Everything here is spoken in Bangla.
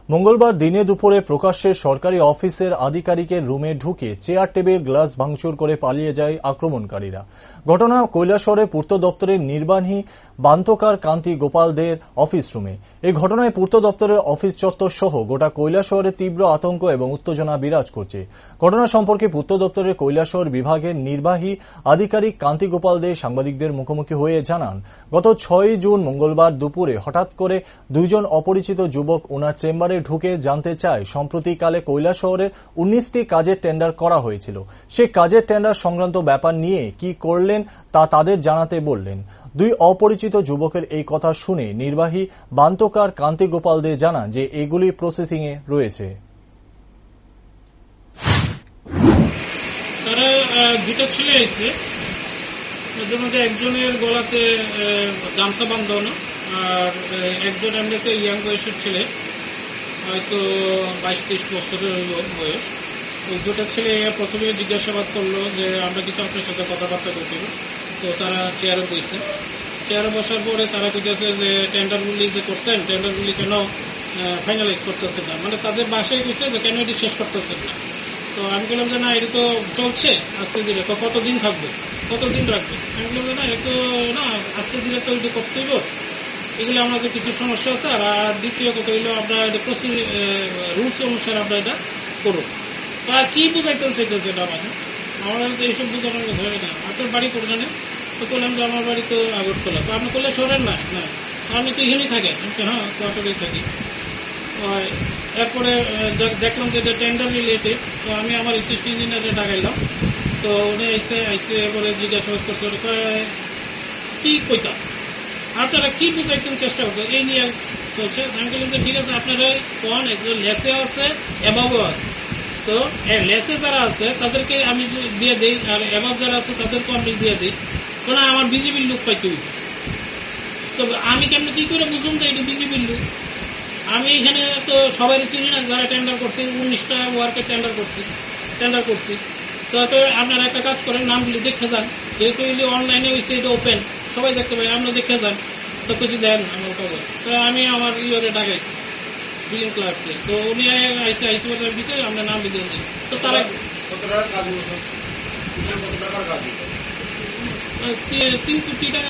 মঙ্গলবার দিনে দুপুরে প্রকাশ্যে সরকারি অফিসের আধিকারিকের রুমে ঢুকে চেয়ার টেবিল গ্লাস ভাঙচুর করে পালিয়ে যায় আক্রমণকারীরা। ঘটনা কৈলাসহরের পূর্ত দপ্তরের নির্বাহী বান্তকার কান্তি গোপাল দের অফিস রুমে। এই ঘটনায় পূর্ত দপ্তরের অফিস চত্বর সহ গোটা কৈলাসহরে তীব্র আতঙ্ক এবং উত্তেজনা বিরাজ করছে। ঘটনা সম্পর্কে পূর্ত দপ্তরের কৈলাসহর বিভাগের নির্বাহী আধিকারিক কান্তি গোপাল দে সাংবাদিকদের মুখোমুখি হয়ে জানান, গত 6 জুন মঙ্গলবার দুপুরে হঠাৎ করে দুইজন অপরিচিত যুবক ওনার চেম্বারে ঢুকে জানতে চায় সম্প্রতিকালে কৈলাসহরে 19টি কাজের টেন্ডার করা হয়েছিল। সেই কাজের টেন্ডার সংক্রান্ত ব্যাপার নিয়ে কি করলেন তা তাদের জানাতে বললেন। দুই অপরিচিত যুবকের এই কথা শুনে নির্বাহী বান্তকার কান্তি গোপাল দে জানান যে এগুলি প্রসেসিং এ রয়েছে। তারা দুটো ছেলে এসে এদের মধ্যে একজনের গলাতে গামছা বাঁধানো আর একজন এমনিতে ইয়াং বয়সের ছেলে, হয়তো 22-23 বছরের বয়স। ওই দুটো ছেলে প্রথমে জিজ্ঞাসাবাদ করলো যে আমরা কিন্তু আপনার সাথে কথাবার্তা করছিল। তো তারা চেয়ারে বসছে। চেয়ারে বসার পরে তারা বুঝেছে যে টেন্ডারগুলি যে করছেন, টেন্ডারগুলি কেন ফাইনালাইজ করতেছেন না, মানে তাদের বাসায় গেছে যে কেন এটি শেষ করতেছেন না। তো আমি বললাম যে না, এটা তো চলছে আস্তে ধীরে, তো কতদিন থাকবে, কতদিন রাখবে। আমি বললাম যে না, এটা তো না, আস্তে ধীরে তো এটা করতে হইব, এগুলো আমাদের কিছু সমস্যা আছে। আর দ্বিতীয় কথা হইলো আমরা এটা রুলস অনুসারে আমরা এটা করুন। তা কি বুঝাইতে চাইতেছে এটা আমার তো এইসব বুঝানোর ধরে না। আপনার বাড়ি কোনখানে? তো বললাম যে আমার বাড়ি তো আগরতলা। তো আপনি করলে শহরের না? না, আমি তো এখানেই থাকি। হ্যাঁ, কোয়ার্টারেই থাকি। এরপরে দেখলাম যে এটা টেন্ডার রিলেটেড। তো আমি আমার অ্যাসিস্ট্যান্ট ইঞ্জিনিয়ারে ডাকাইলাম। তো উনি আইসে এরপরে জিজ্ঞাসাবাদ করতে কি কইতাম, আপনারা কি বুঝাইতে চেষ্টা করছেন, এই নিয়ে চলছে। আমি বললাম যে ঠিক আছে, আপনারা কোন একজন লেসে আছে, এভাবেও আছে। তো লেসে যারা আছে তাদেরকে আমি দিয়ে দিই, আর এভাব যারা আছে তাদেরকে আমি দিয়ে দিই। কারণ আমার বিজেপির লোক পাইতে হইবে। তো আমি কেমন কি করে বুঝুন যে এটা বিজেপির লোক? আমি এখানে তো সবাই চিনি না যারা টেন্ডার করছি, 19টা ওয়ার্কের টেন্ডার করছি। তো আপনারা একটা কাজ করেন, নামগুলি দেখে যান, যেহেতু অনলাইনে হয়েছে, এটা ওপেন, সবাই দেখতে পাই, আপনারা দেখে যান। তো কিছু দেন আমার কাগজ। তো আমি আমার ইয়ে ডাকাইছি বিলিং ক্লার্ককে। তো উনি আইসি ভিতরে আমরা নাম লিখে দিই। তো তারা 3 কোটি টাকা